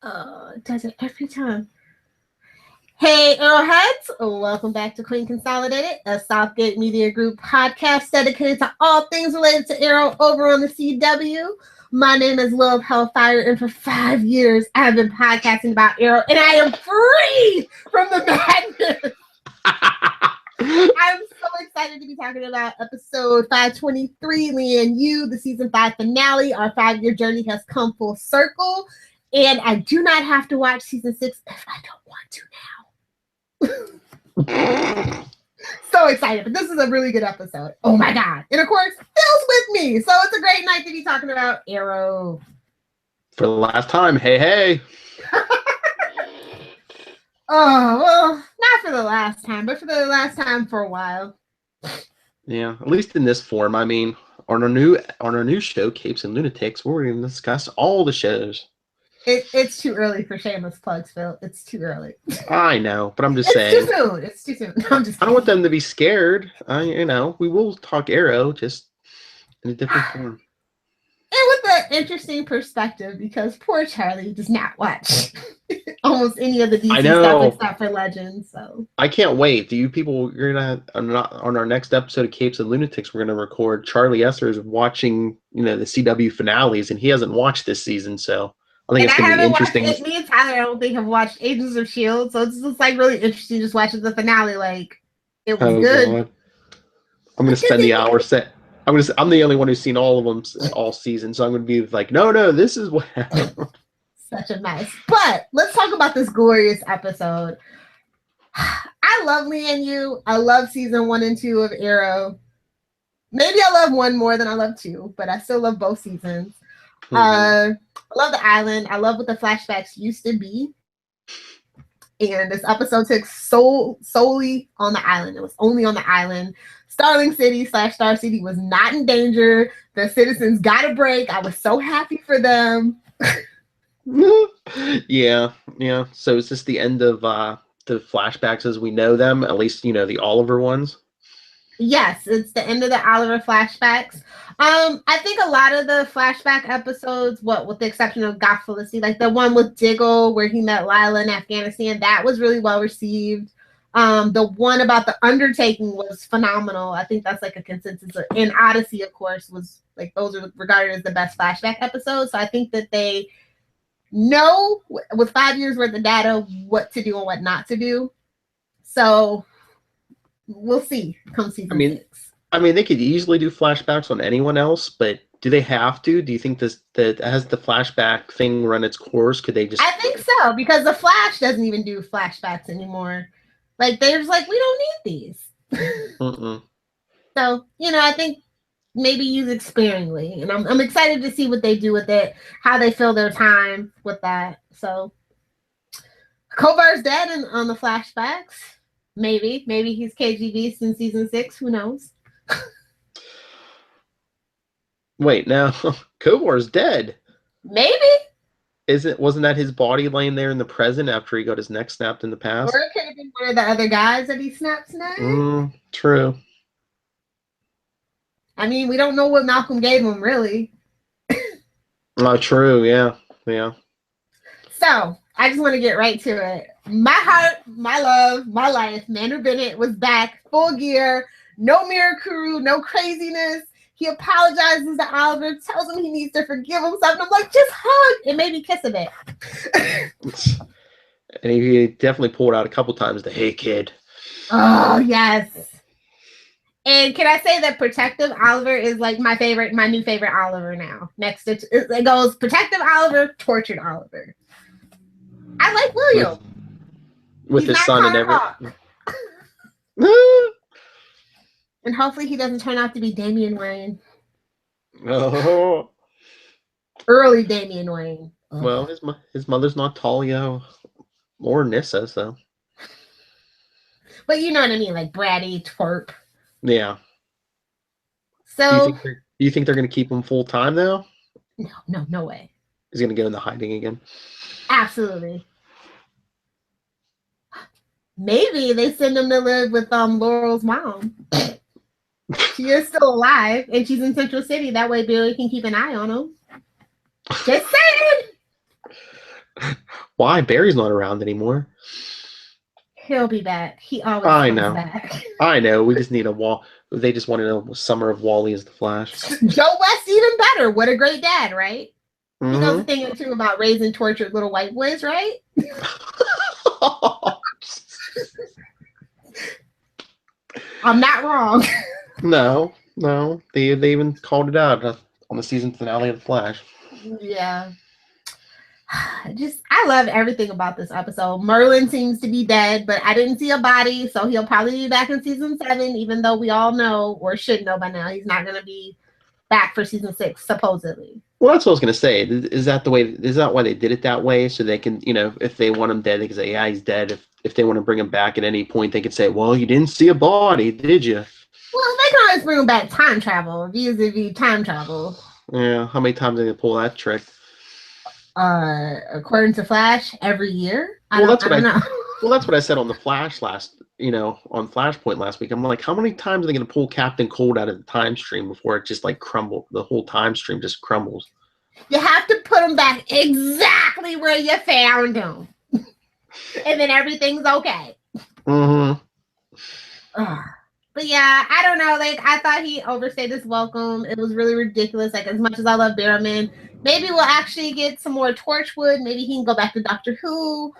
Does it every time. Hey, Arrowheads! Welcome back to Queen Consolidated, a Southgate Media Group podcast dedicated to all things related to Arrow over on the CW. My name is Lil Hellfire, and for 5 years I have been podcasting about Arrow, and I am free from the madness. I'm so excited to be talking about episode 523, Lian You, the season 5 finale. Our 5-year journey has come full circle, and I do not have to watch season 6 if I don't want to now. So excited, but this is a really good episode. Oh my god. And of course, Phil's with me, so it's a great night to be talking about Arrow. For the last time, hey. Oh, well, not for the last time, but for the last time for a while. Yeah, at least in this form. I mean, on our new show, Capes and Lunatics, we're going to discuss all the shows. It's too early for shameless plugs, Phil. It's too early. I know, but I'm just saying. It's too soon. I'm just I don't want them to be scared. We will talk Arrow, just in a different form. And with an interesting perspective, because poor Charlie does not watch almost any of the DC stuff except for Legends. So I can't wait. Do you people? You're gonna on our next episode of Capes and Lunatics, we're gonna record. Charlie Esser is watching, the CW finales, and he hasn't watched this season, so I think it's gonna be interesting. Me and Tyler, I don't think have watched Agents of S.H.I.E.L.D., so it's just like really interesting just watching the finale. Like it was good. God. I'm gonna spend the hour set. I'm the only one who's seen all of them all season, so I'm gonna be like, no, this is what happened. Such a mess. But let's talk about this glorious episode. I love Lian You. I love season 1 and 2 of Arrow. Maybe I love 1 more than I love 2, but I still love both seasons. Mm-hmm. I love the island. I love what the flashbacks used to be. And this episode took solely on the island. It was only on the island. Starling City / Star City was not in danger. The citizens got a break. I was so happy for them. Yeah. So is this the end of the flashbacks as we know them? At least, the Oliver ones? Yes, it's the end of the Oliver flashbacks. I think a lot of the flashback episodes, with the exception of Goth Felicity, like the one with Diggle where he met Lila in Afghanistan, that was really well received. The one about the undertaking was phenomenal. I think that's like a consensus. And Odyssey, of course, was like those are regarded as the best flashback episodes. So I think that they know with 5 years worth of data what to do and what not to do. So we'll see come season 6. I mean, they could easily do flashbacks on anyone else, but do they have to? Do you think that has the flashback thing run its course? Could they just? I think so, because the Flash doesn't even do flashbacks anymore. Like they're just like, we don't need these. So I think maybe use it sparingly, and I'm excited to see what they do with it, how they fill their time with that. So Kovar's dead on the flashbacks. Maybe he's KGB in season 6. Who knows? Wait, now Kovar's dead. Maybe. Wasn't that his body laying there in the present after he got his neck snapped in the past? Or it could have been one of the other guys that he snapped neck. True. I mean, we don't know what Malcolm gave him, really. Oh, true. Yeah. So I just want to get right to it. My heart, my love, my life, Manu Bennett was back, full gear, no Mirakuru, no craziness. He apologizes to Oliver, tells him he needs to forgive himself, and I'm like, just hug and maybe kiss a bit. And he definitely pulled out a couple times the "Hey kid." Oh yes. And can I say that Protective Oliver is like my new favorite Oliver now. Next to it goes Protective Oliver, Tortured Oliver. I like William. With his son and everything. And hopefully he doesn't turn out to be Damian Wayne. Oh. Early Damian Wayne. Oh. Well, his mother's not Talia or Nissa, so. But you know what I mean, like bratty, twerp. Yeah. So. Do you think they're going to keep him full time though? No way. He's going to go into hiding again. Absolutely. Maybe they send him to live with Laurel's mom. She is still alive, and she's in Central City. That way Billy can keep an eye on him. Just saying. Why? Barry's not around anymore. He'll be back. He always comes back. I know. We just need a wall. They just wanted a summer of Wally as the Flash. Joe West even better. What a great dad, right? Mm-hmm. He knows a thing or two about raising tortured little white boys, right? I'm not wrong. No. They even called it out on the season finale of the Flash. Yeah. I love everything about this episode. Merlin seems to be dead, but I didn't see a body, so he'll probably be back in season 7, even though we all know, or should know by now, he's not going to be back for season 6, supposedly. Well, that's what I was going to say. Is that why they did it that way? So they can, if they want him dead, they can say, yeah, he's dead. If they want to bring him back at any point, they could say, well, you didn't see a body, did you? Well, they can always bring him back time travel, vis-a-vis time travel. Yeah, how many times are they pull that trick? According to Flash, every year. That's what I said on the Flash on Flashpoint last week. I'm like, how many times are they going to pull Captain Cold out of the time stream before it just like crumbles? The whole time stream just crumbles. You have to put him back exactly where you found him, and then everything's okay. Mm-hmm. But yeah, I don't know. Like, I thought he overstayed his welcome. It was really ridiculous. Like, as much as I love Barrowman, maybe we'll actually get some more Torchwood. Maybe he can go back to Doctor Who.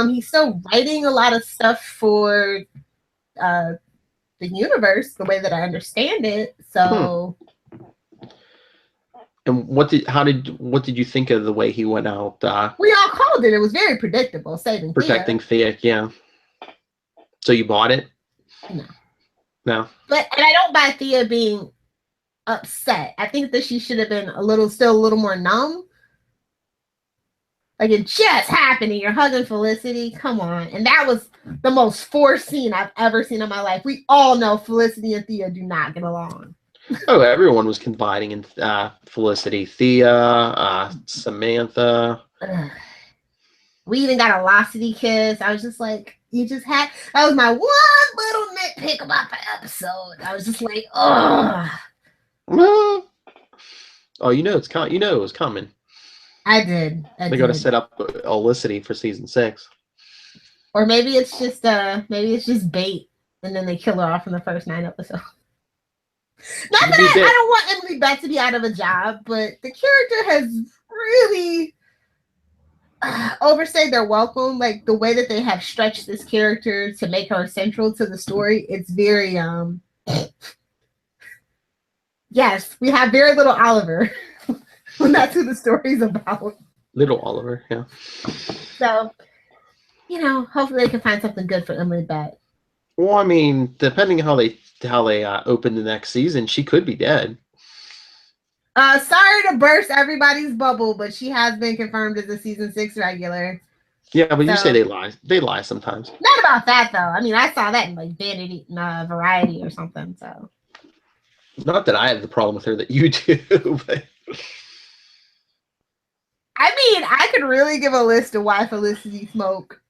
He's still writing a lot of stuff for the universe, the way that I understand it. So. And what did you think of the way he went out? We all called it. It was very predictable. Protecting Thea, yeah. So you bought it? No. And I don't buy Thea being upset. I think that she should have been still a little more numb. Like, it just happened and you're hugging Felicity. Come on. And that was the most forced scene I've ever seen in my life. We all know Felicity and Thea do not get along. Oh, everyone was confiding in Felicity. Thea, Samantha. We even got a Locity kiss. I was just like, that was my one little nitpick about the episode. I was just like, oh, it was coming. I did. They got to set up Olicity for season 6. Or maybe it's just bait, and then they kill her off in the first 9 episodes. Not that I don't want Emily Bett to be out of a job, but the character has really overstayed their welcome. Like, the way that they have stretched this character to make her central to the story, it's very yes, we have very little Oliver. When that's who the story's about. Little Oliver, yeah. So, hopefully they can find something good for Emily Bett. Well, I mean, depending on how they open the next season, she could be dead. Sorry to burst everybody's bubble, but she has been confirmed as a season 6 regular. Yeah, but you say they lie. They lie sometimes. Not about that, though. I mean, I saw that in like Vanity Variety or something. So. Not that I have the problem with her that you do, but. I mean, I could really give a list of why Felicity Smoke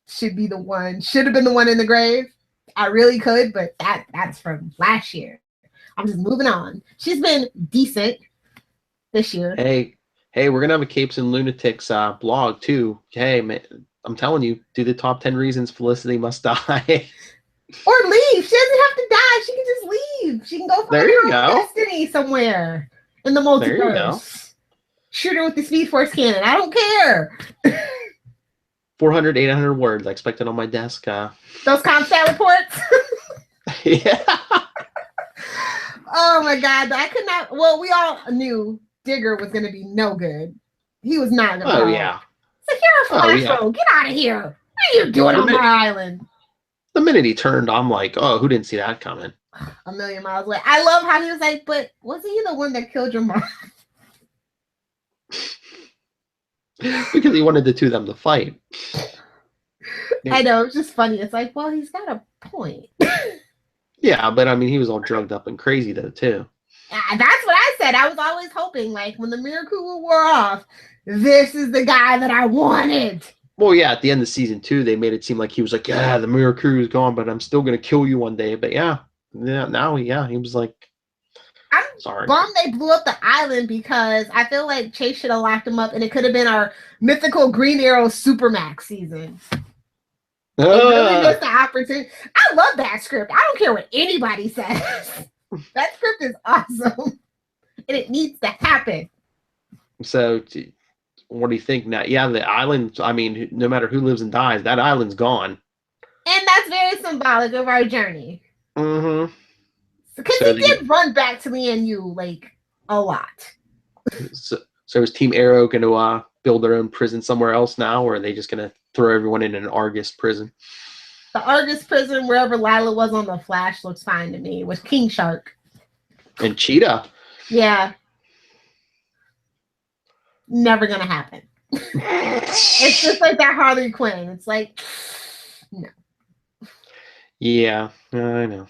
should have been the one in the grave. I really could, but that's from last year. I'm just moving on. She's been decent this year. Hey, we're gonna have a Capes and Lunatics blog too. Hey, man, I'm telling you, do the top 10 reasons Felicity must die. Or leave. She doesn't have to die. She can just leave. She can go find her own destiny somewhere in the multiverse. There you go. Shoot her with the Speed Force cannon. I don't care. 400, 800 words. I expect it on my desk. Those CompStat reports? Yeah. Oh, my God. I could not. Well, we all knew Digger was going to be no good. He was not going to. Oh, yeah. So you're a Flash phone. Get out of here. What are you doing on my island? The minute he turned, I'm like, oh, who didn't see that coming? A million miles away. I love how he was like, but wasn't he the one that killed your mom? Because he wanted the two of them to fight. I know, it's just funny. It's like, well, he's got a point. Yeah, but I mean, he was all drugged up and crazy though, too. That's what I said. I was always hoping, like, when the Miracle wore off, this is the guy that I wanted. Well, yeah, at the end of season 2, they made it seem like he was like, yeah, the Miracle is gone, but I'm still going to kill you one day. But yeah, now, he was like... I'm Sorry. bummed they blew up the island because I feel like Chase should have locked him up, and it could have been our mythical Green Arrow Supermax season. It really missed the opportunity. I love that script. I don't care what anybody says. That script is awesome, and it needs to happen. So, what do you think now? Yeah, the island. I mean, no matter who lives and dies, that island's gone. And that's very symbolic of our journey. Mm-hmm. Because he did run back to Lian Yu like a lot. So is Team Arrow going to build their own prison somewhere else now, or are they just going to throw everyone in an Argus prison? The Argus prison, wherever Lila was on the Flash, looks fine to me. With King Shark and Cheetah. Yeah. Never gonna happen. It's just like that Harley Quinn. It's like, no. Yeah, I know.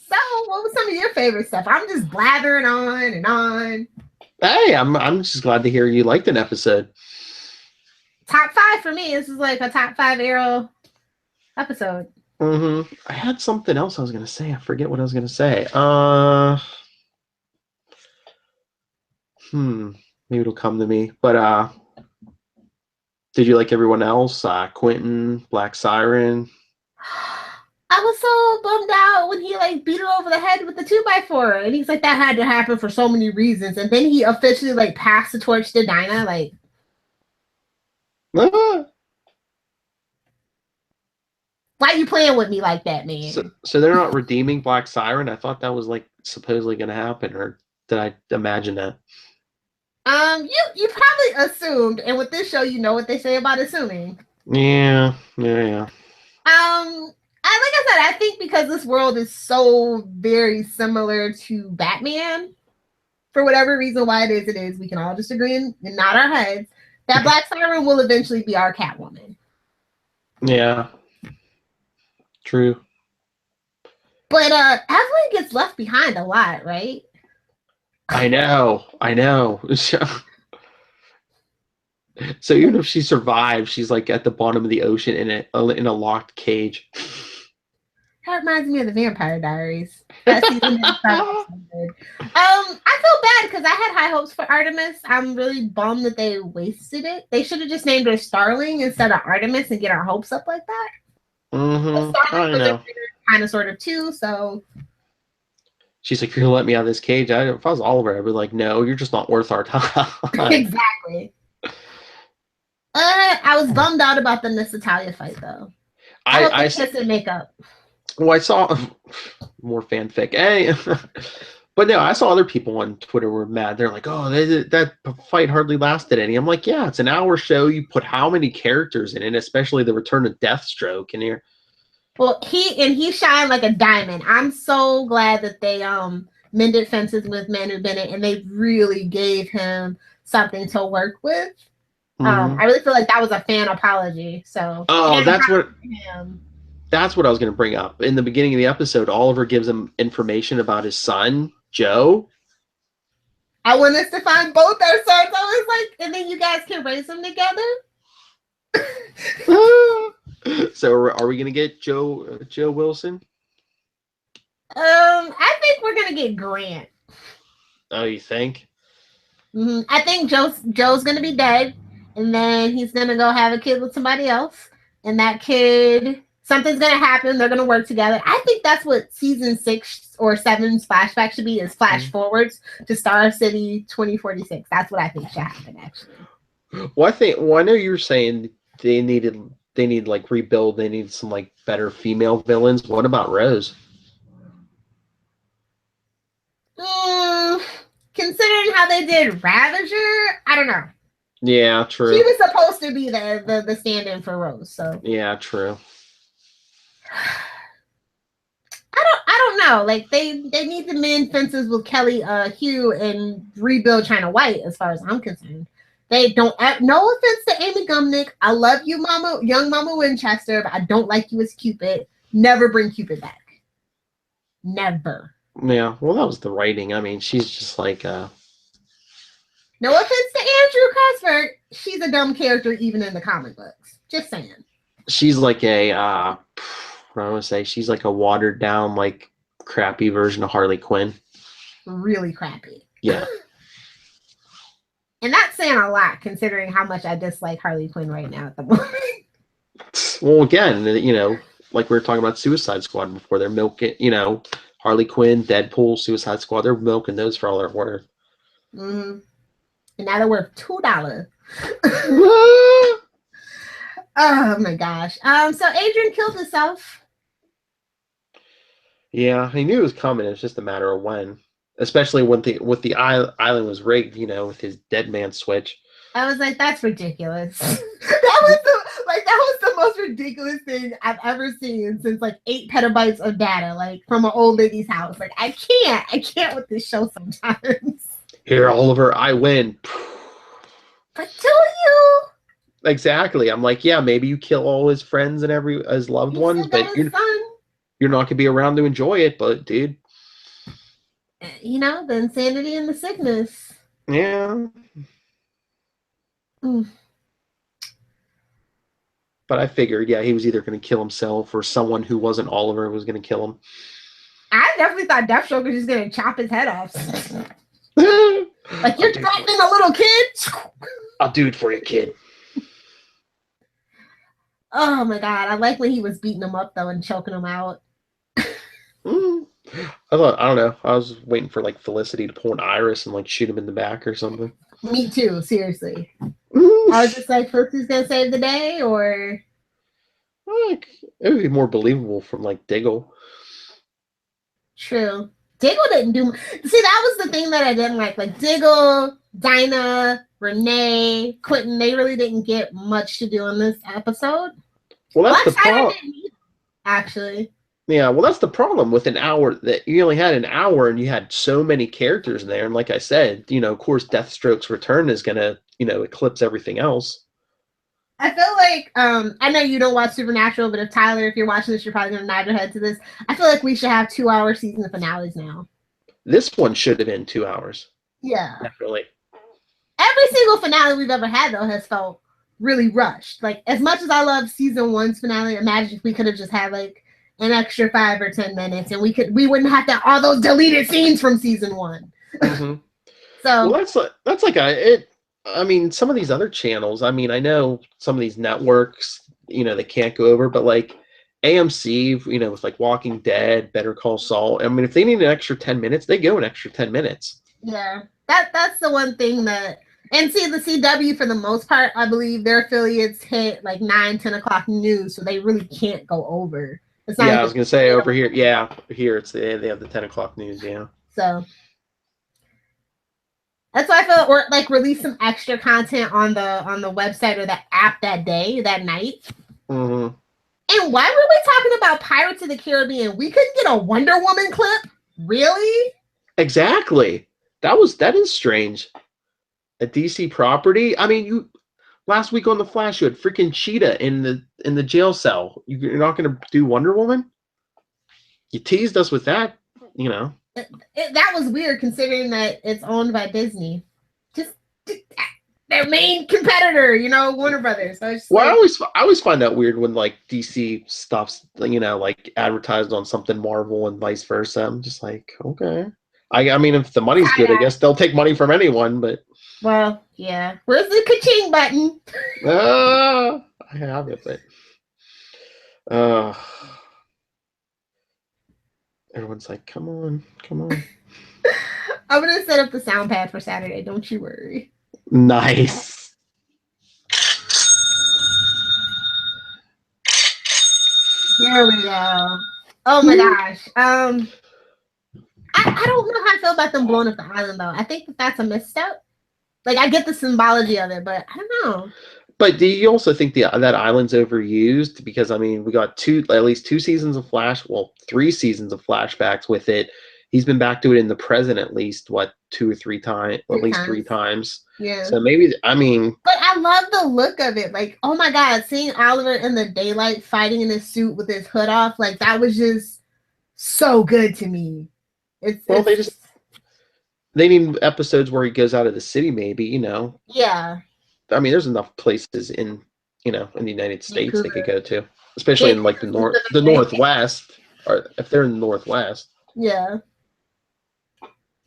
So, what was some of your favorite stuff? I'm just blathering on and on. Hey, I'm just glad to hear you liked an episode. Top 5 for me. This is like a top 5 Arrow episode. Mm-hmm. I had something else I was gonna say. I forget what I was gonna say. Maybe it'll come to me. But did you like everyone else? Quentin, Black Siren. I was so bummed out when he like beat her over the head with the 2x4, and he's like, that had to happen for so many reasons. And then he officially like passed the torch to Dinah. Like, why are you playing with me like that, man? So they're not redeeming Black Siren? I thought that was like supposedly going to happen, or did I imagine that? You probably assumed, and with this show, you know what they say about assuming. Yeah. Like I said, I think because this world is so very similar to Batman, for whatever reason why it is, we can all just agree and nod our heads that Black Siren will eventually be our Catwoman. Yeah. True. But Evelyn gets left behind a lot, right? I know. So even if she survives, she's like at the bottom of the ocean in a locked cage. That reminds me of the Vampire Diaries. That season I feel bad because I had high hopes for Artemis. I'm really bummed that they wasted it. They should have just named her Starling instead of Artemis and get our hopes up like that. Mm-hmm. I know. Kind of, sort of, too. So she's like, "You're gonna let me out of this cage?" If I was Oliver, I'd be like, "No, you're just not worth our time." Exactly. I was bummed out about the Miss Natalia fight, though. I hope they kiss and make up. Well, I saw more fanfic. Hey, but no, I saw other people on Twitter were mad. They're like, "Oh, that fight hardly lasted any." I'm like, "Yeah, it's an hour show. You put how many characters in it, especially the return of Deathstroke in here." Well, he shined like a diamond. I'm so glad that they mended fences with Manu Bennett, and they really gave him something to work with. I really feel like that was a fan apology. So that's what I was going to bring up. In the beginning of the episode, Oliver gives him information about his son, Joe. I want us to find both our sons. I was like, and then you guys can raise them together. So are we going to get Joe Wilson? I think we're going to get Grant. Oh, you think? Mm-hmm. I think Joe's going to be dead, and then he's going to go have a kid with somebody else, and that kid, something's going to happen. They're going to work together. I think that's what season 6 or 7's flashback should be, is flash forwards to Star City 2046. That's what I think should happen, actually. Well, I know you were saying they need like rebuild. They need some like better female villains. What about Rose? Considering how they did Ravager, I don't know. Yeah, true. She was supposed to be the stand-in for Rose, so yeah, true. I don't know. Like they need to mend fences with Kelly Hugh and rebuild China White, as far as I'm concerned. They don't. No offense to Amy Gumnick, I love you, Mama, young Mama Winchester, but I don't like you as Cupid. Never bring Cupid back. Never. Yeah, well, that was the writing. I mean, she's just like No offense to Andrew Cuthbert, she's a dumb character even in the comic books. Just saying. She's like a what do I want to say? She's like a watered down, like crappy version of Harley Quinn. really crappy. Yeah. And that's saying a lot considering how much I dislike Harley Quinn right now at the moment. Well, again, you know, like we were talking about Suicide Squad before, they're milking, you know, Harley Quinn, Deadpool, Suicide Squad, they're milking those for all they're worth. Mm-hmm. And now they're worth $2. Oh my gosh. So Adrian killed himself. Yeah, he knew it was coming. It's just a matter of when. Especially when the island was rigged, you know, with his dead man switch. I was like, that's ridiculous. that was the most ridiculous thing I've ever seen since like 8 petabytes of data, like from an old lady's house. Like I can't with this show sometimes. Here, Oliver, I win. But do you? Exactly. I'm like, yeah, maybe you kill all his friends and his loved ones, but you're not gonna be around to enjoy it. But dude, you know, the insanity and the sickness. Yeah. Mm. But I figured, yeah, he was either going to kill himself or someone who wasn't Oliver was going to kill him. I definitely thought Deathstroke was just going to chop his head off. Like, you're threatening a little kid? I'll do it for you, kid. Oh my god, I like when he was beating him up though and choking him out. I don't know. I was waiting for like Felicity to pull an iris and like shoot him in the back or something. Me too, seriously. I was just like, Felicity's gonna save the day, or like it would be more believable from like Diggle. True. Diggle didn't do. See, that was the thing that I didn't like. Like Diggle, Dinah, Renee, Quentin, they really didn't get much to do in this episode. Well, that's the problem. Actually. Yeah, well, that's the problem with an hour that you only had an hour and you had so many characters in there. And like I said, you know, of course, Deathstroke's return is going to, you know, eclipse everything else. I feel like, I know you don't watch Supernatural, but if you're watching this, you're probably going to nod your head to this. I feel like we should have 2-hour season finales now. This one should have been 2 hours. Yeah. Definitely. Every single finale we've ever had, though, has felt really rushed. Like, as much as I love season 1's finale, imagine if we could have just had, like, an extra 5 or 10 minutes, and we wouldn't have to all those deleted scenes from season 1. Mm-hmm. So well, that's like it. I mean, some of these other channels. I mean, I know some of these networks, you know, they can't go over, but like AMC, you know, with like Walking Dead, Better Call Saul. I mean, if they need an extra 10 minutes, they go an extra 10 minutes. Yeah, that's the one thing that. And see, the CW, for the most part, I believe their affiliates hit like 9-10 o'clock news, so they really can't go over. It's not I was gonna say over here. Yeah, here they have the 10 o'clock news. Yeah. So that's why I feel, or like release some extra content on the website or the app that night. Mm-hmm. And why were we talking about Pirates of the Caribbean? We couldn't get a Wonder Woman clip, really? Exactly. That is strange. A DC property. I mean, last week on The Flash, you had freaking Cheetah in the jail cell. You're not going to do Wonder Woman? You teased us with that, you know. That was weird considering that it's owned by Disney. Just their main competitor, you know, Warner Brothers. So well, I always find that weird when like DC stuff's, you know, like advertised on something Marvel and vice versa. I'm just like, okay. I mean, if the money's good, I guess they'll take money from anyone, but. Well, yeah. Where's the ka-ching button? I have it, but everyone's like, come on. I'm gonna set up the sound pad for Saturday. Don't you worry. Nice. Here we go. Oh my gosh. I don't know how I feel about them blowing up the island though. I think that's a misstep. Like, I get the symbology of it, but I don't know. But do you also think that island's overused? Because, I mean, we got at least 2 seasons of 3 seasons of flashbacks with it. He's been back to it in the present at least, 2 or 3 times? At least 3 times. Yeah. So maybe, I mean. But I love the look of it. Like, oh my God, seeing Oliver in the daylight fighting in his suit with his hood off, like, that was just so good to me. They need episodes where he goes out of the city, maybe, you know. Yeah. I mean, there's enough places in the United States they could go to, especially in like the Northwest, or if they're in the Northwest. Yeah.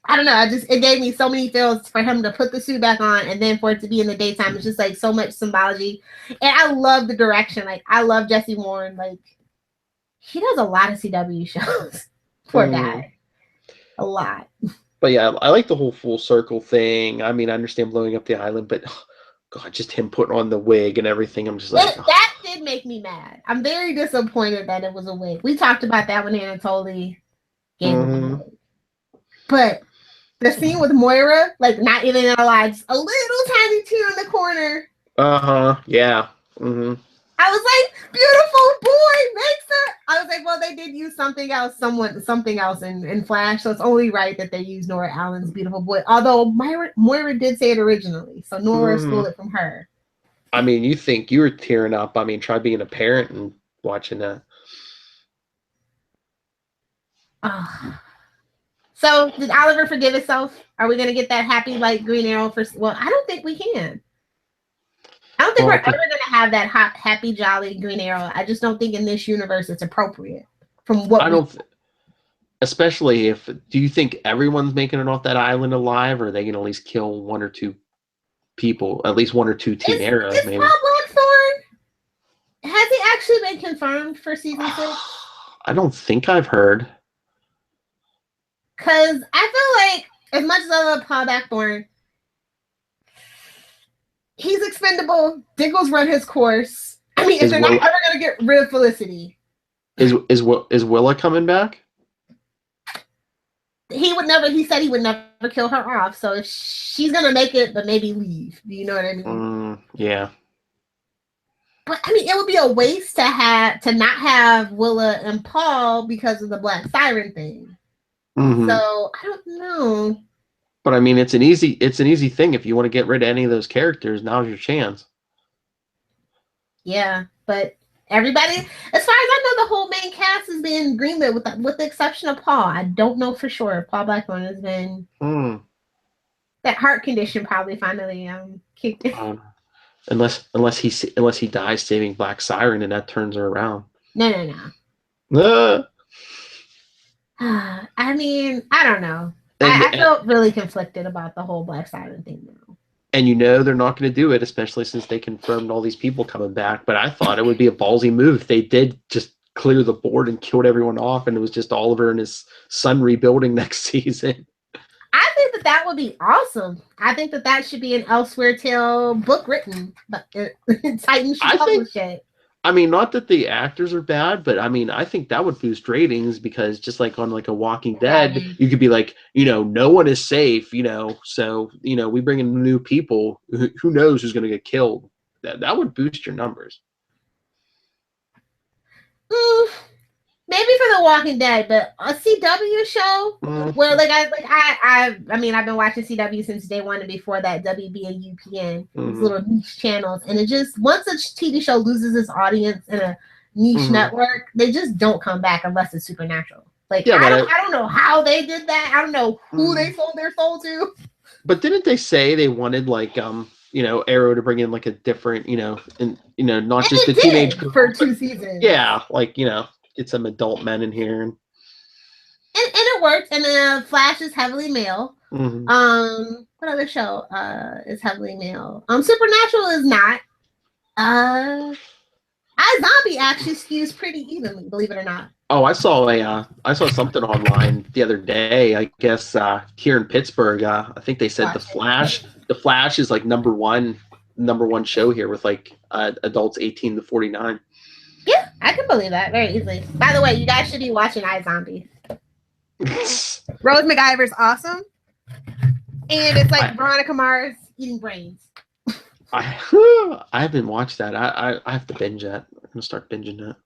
I don't know. It gave me so many feels for him to put the suit back on and then for it to be in the daytime. It's just like so much symbology. And I love the direction. Like I love Jesse Warren. Like he does a lot of CW shows. Poor guy. A lot. But yeah, I like the whole full circle thing. I mean, I understand blowing up the island, but God, just him putting on the wig and everything. I'm just like, that did make me mad. I'm very disappointed that it was a wig. We talked about that when Anatoly gave him a wig. But the scene with Moira, like not even in our lives, a little tiny tear in the corner. Yeah. I was like, beautiful boy, makes it. I was like, well, they did use something else in Flash, so it's only right that they use Nora Allen's beautiful boy. Although Moira did say it originally, so Nora stole it from her. I mean, you think you were tearing up. I mean, try being a parent and watching that. So, did Oliver forgive himself? Are we going to get that happy, like, Green Arrow? Well, I don't think we can. I don't think we're ever going to have that happy, jolly Green Arrow. I just don't think in this universe it's appropriate. From what especially if, do you think everyone's making it off that island alive, or are they going to at least kill one or two people, at least one or two Team Arrow? Maybe. Paul Blackthorne, has he actually been confirmed for season 6? I don't think I've heard. Because I feel like, as much as I love Paul Blackthorne, he's expendable. Diggle's run his course. I mean, if they're not ever going to get rid of Felicity. Is Willa coming back? He said he would never kill her off. So if she's going to make it, but maybe leave. Do you know what I mean? Yeah. But I mean, it would be a waste to not have Willa and Paul because of the Black Siren thing. So I don't know. But I mean, it's an easy thing. If you want to get rid of any of those characters, now's your chance. Yeah, but everybody, as far as I know, the whole main cast has been greenlit with the exception of Paul. I don't know for sure. Paul Blackthorne has been that heart condition probably finally kicked in. Unless he dies saving Black Siren and that turns her around. No. I mean, I don't know. I felt really conflicted about the whole Black Siren thing now. And they're not going to do it, especially since they confirmed all these people coming back. But I thought it would be a ballsy move if they did just clear the board and killed everyone off, and it was just Oliver and his son rebuilding next season. I think that would be awesome. I think that should be an Elsewhere Tale book written, but Titan should publish it. I mean, not that the actors are bad, but I mean, I think that would boost ratings because just like on like a Walking Dead, you could be like, no one is safe, so, we bring in new people. Who knows who's going to get killed? That would boost your numbers. Maybe for the Walking Dead, but a CW show where I mean, I've been watching CW since day one and before that WB and UPN, these little niche channels, and it just once a TV show loses its audience in a niche network, they just don't come back unless it's supernatural. Like I don't know how they did that. I don't know who they sold their soul to. But didn't they say they wanted like Arrow to bring in like a different not just the teenage girl for 2 seasons? Yeah, like get some adult men in here, and it worked. And Flash is heavily male. What other show is heavily male? Supernatural is not. iZombie actually skews pretty evenly, believe it or not. Oh, I saw something online the other day. I guess here in Pittsburgh, I think they said The Flash is like number one show here with like adults 18 to 49. Yeah, I can believe that very easily. By the way, you guys should be watching iZombie. Rose McIver's awesome. And it's like Veronica Mars eating brains. I haven't watched that. I have to binge that. I'm going to start binging that.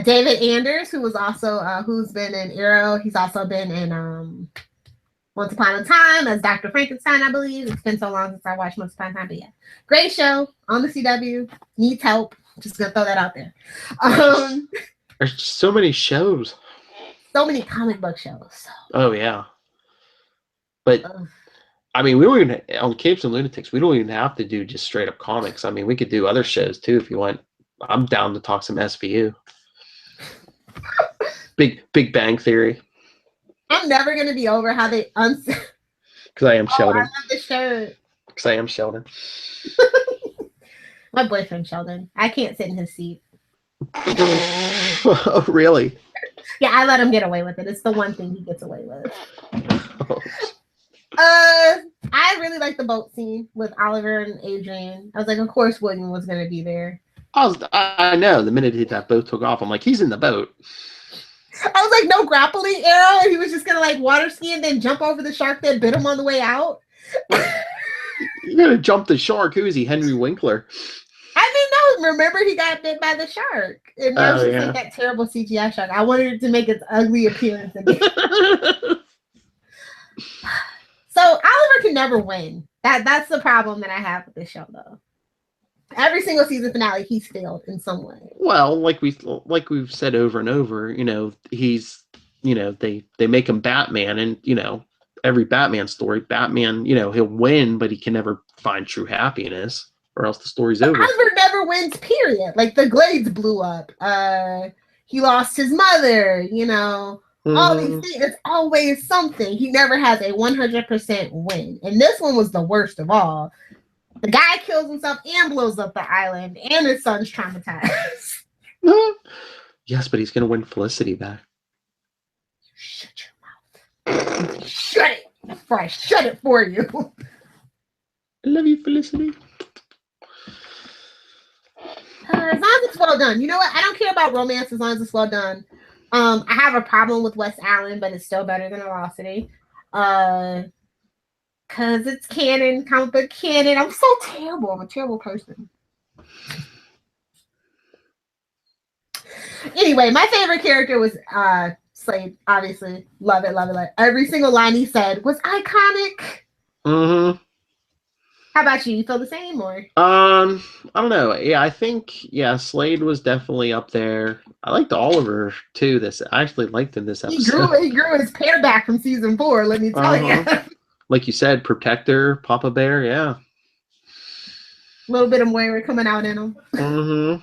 David Anders, who was also who's been in Arrow. He's also been in Once Upon a Time as Dr. Frankenstein, I believe. It's been so long since I watched Once Upon a Time, but yeah. Great show on the CW. Needs help. Just gonna throw that out there. There's so many shows. So many comic book shows. So. Oh yeah. But I mean, we don't even on Capes and Lunatics. We don't even have to do just straight up comics. I mean, we could do other shows too if you want. I'm down to talk some SVU. Big Bang Theory. I'm never gonna be over how they Because I am Sheldon. I love the shirt. Because I am Sheldon. My boyfriend Sheldon. I can't sit in his seat. Oh, really? Yeah, I let him get away with it. It's the one thing he gets away with. I really like the boat scene with Oliver and Adrian. I was like, of course William was gonna be there. I know. The minute that boat took off, I'm like, he's in the boat. I was like, no grappling arrow. He was just gonna like water ski and then jump over the shark that bit him on the way out. You're gonna jump the shark. Who is he? Henry Winkler. I mean, no. Remember, he got bit by the shark, and now she's like that terrible CGI shark. I wanted it to make its ugly appearance again. So Oliver can never win. That's the problem that I have with this show, though. Every single season finale, he's failed in some way. Well, like we've said over and over, he's, they make him Batman, and every Batman story, Batman, he'll win, but he can never find true happiness, or else the story's over. Oliver never wins. Period. Like the Glades blew up. He lost his mother. All these things. It's always something. He never has a 100% win, and this one was the worst of all. The guy kills himself and blows up the island, and his son's traumatized. Yes, but he's going to win Felicity back. Shut your mouth. Shut it before I shut it for you. I love you, Felicity. As long as it's well done. You know what? I don't care about romance as long as it's well done. I have a problem with West Allen, but it's still better than Velocity. Because it's canon, comic book canon. I'm so terrible. I'm a terrible person. Anyway, my favorite character was Slade. Obviously. Love it, love it, love it. Every single line he said was iconic. Mm-hmm. How about you? You feel the same, or? I don't know. Yeah, I think Slade was definitely up there. I liked Oliver too. I actually liked him this episode. He grew his hair back from season 4. Let me tell you. Like you said, Protector, Papa Bear, yeah. A little bit of Moira coming out in him. Mm-hmm.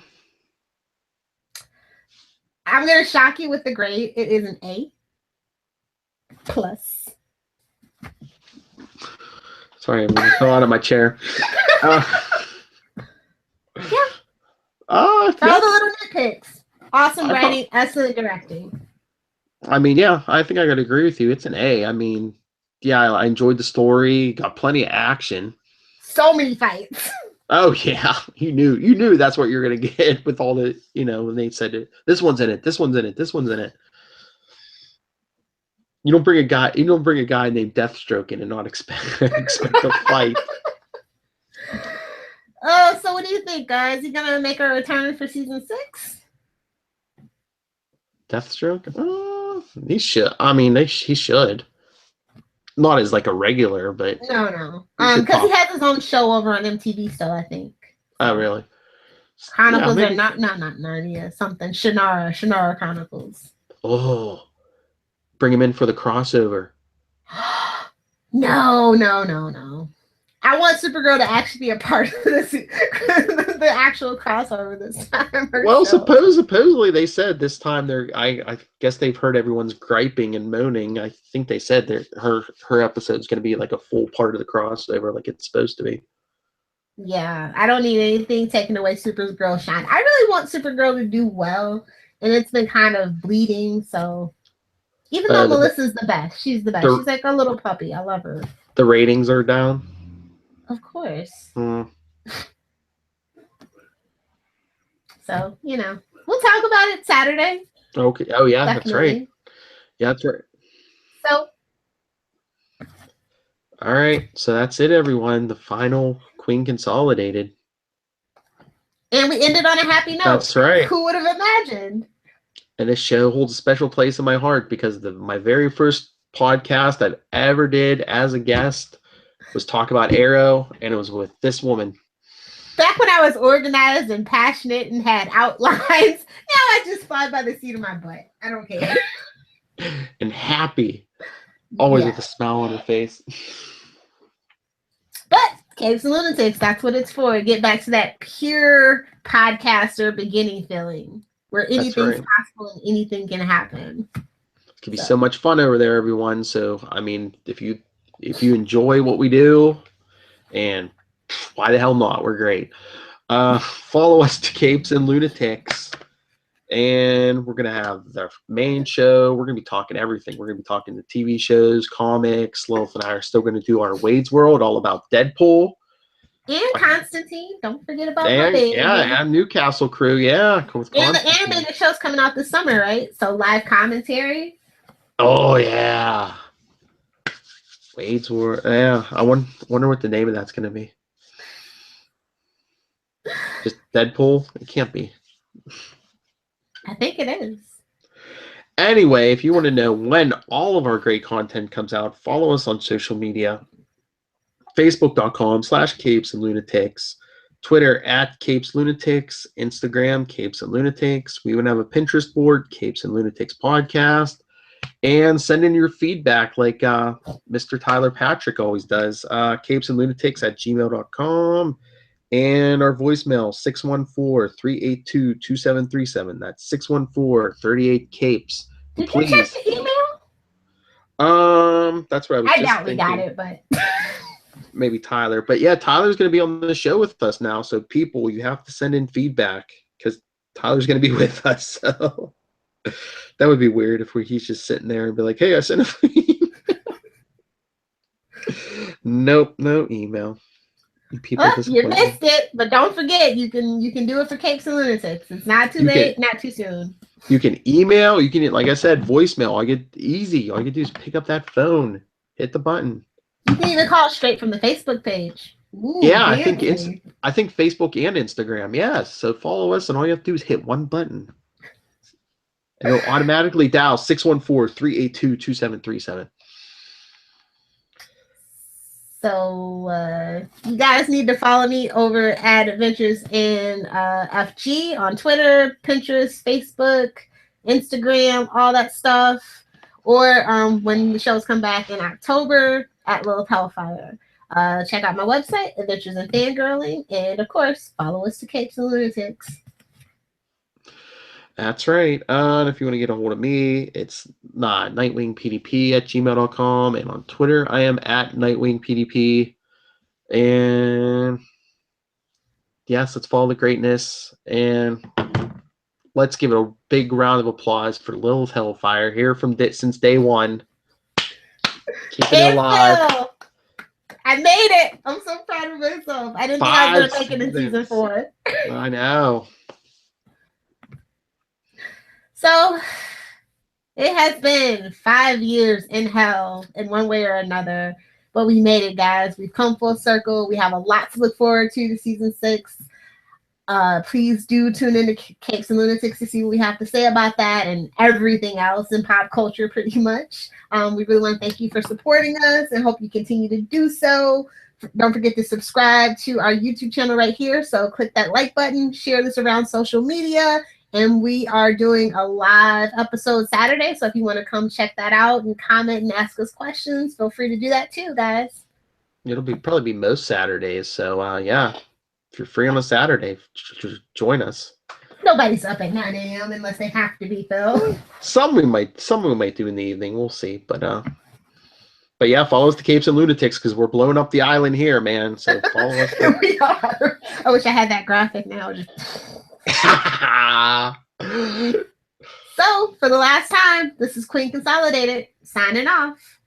I'm gonna shock you with the grade. It is an A+. Sorry, I'm gonna fall out of my chair. Yeah. All the little nitpicks. Awesome writing, excellent directing. I mean, yeah, I think I gotta agree with you. It's an A. I mean, yeah, I enjoyed the story. Got plenty of action. So many fights. Oh yeah, you knew that's what you're gonna get with all the when they said it. This one's in it. This one's in it. This one's in it. You don't bring a guy named Deathstroke in and not expect a fight. So what do you think, guys? Is he gonna make a return for season 6? Deathstroke? He should. I mean, he should. Not as like a regular, but no. Because he has his own show over on MTV still, I think. Oh, really? Chronicles are not Narnia, something. Shannara Chronicles. Oh, bring him in for the crossover. No. I want Supergirl to actually be a part of this, the actual crossover this time. Well, supposedly they said this time I guess they've heard everyone's griping and moaning. I think they said that her episode is going to be like a full part of the crossover, like it's supposed to be. Yeah, I don't need anything taking away Supergirl shine. I really want Supergirl to do well, and it's been kind of bleeding. So even though Melissa's the best, she's the best. She's like a little puppy. I love her. The ratings are down. Of course. Mm. So, we'll talk about it Saturday. Okay. Oh, yeah, Definitely. That's right. Yeah, that's right. So. All right. So that's it, everyone. The final Queen Consolidated. And we ended on a happy note. That's right. Who would have imagined? And this show holds a special place in my heart because my very first podcast I ever did as a guest was talk about Arrow, and it was with this woman. Back when I was organized and passionate and had outlines, now I just fly by the seat of my butt. I don't care. And happy. Always with a smile on her face. But Capes and Lunatics, that's what it's for. Get back to that pure podcaster beginning feeling where anything's possible and anything can happen. It can be so much fun over there, everyone. So, I mean, if you enjoy what we do, and why the hell not? We're great. Follow us to Capes and Lunatics. And we're going to have our main show. We're going to be talking everything. We're going to be talking the TV shows, comics. Lilith and I are still going to do our Wade's World, all about Deadpool. And Constantine. Don't forget about my baby. Yeah, and Newcastle crew. Yeah. And the animated show's coming out this summer, right? So live commentary. Oh, yeah. Wade's World. Yeah. I wonder what the name of that's going to be. Just Deadpool? It can't be. I think it is. Anyway, if you want to know when all of our great content comes out, follow us on social media. Facebook.com/Capes and Lunatics. Twitter @Capes Lunatics. Instagram Capes and Lunatics. We even have a Pinterest board, Capes and Lunatics Podcast. And send in your feedback like Mr. Tyler Patrick always does. capesandlunatics@gmail.com. And our voicemail, 614-382-2737. That's 614-38-CAPES. Did you check the email? That's where I was just doubt thinking. We got it, but maybe Tyler. But yeah, Tyler's going to be on the show with us now. So people, you have to send in feedback because Tyler's going to be with us. So that would be weird if he's just sitting there and be like, "Hey, I sent a Nope, no email." You missed it, but don't forget you can do it for Capes and Lunatics. It's not too late, not too soon. You can email, you can, like I said, voicemail. I get easy. All you can do is pick up that phone, hit the button. You can even call straight from the Facebook page. Ooh, yeah, I think Facebook and Instagram. Yes, so follow us, and all you have to do is hit one button, and it'll automatically dial 614-382-2737. So you guys need to follow me over at Adventures in FG on Twitter, Pinterest, Facebook, Instagram, all that stuff. Or when the shows come back in October at Lilith Hellfire. Check out my website, Adventures in Fangirling, and of course, follow us to Capes and Lunatics. That's right. And if you want to get a hold of me, it's nightwingpdp@gmail.com, and on Twitter, I am @nightwingpdp. And yes, let's follow the greatness, and let's give it a big round of applause for Lilith Hellfire here since day one, keeping it alive. I made it. I'm so proud of myself. I didn't think I was going to make it in season 4. I know. So it has been 5 years in hell in one way or another, but we made it, guys. We've come full circle. We have a lot to look forward to season 6. Please do tune into Capes and Lunatics to see what we have to say about that and everything else in pop culture, pretty much. We really want to thank you for supporting us and hope you continue to do so. Don't forget to subscribe to our YouTube channel right here. So click that like button, share this around social media. And we are doing a live episode Saturday. So if you want to come check that out and comment and ask us questions, feel free to do that too, guys. It'll probably be most Saturdays. So yeah, if you're free on a Saturday, join us. Nobody's up at 9 a.m. unless they have to be, Phil. Some we might do in the evening. We'll see. But yeah, follow us to Capes and Lunatics because we're blowing up the island here, man. So follow us. We are. I wish I had that graphic now. So, for the last time, this is Queen Consolidated signing off.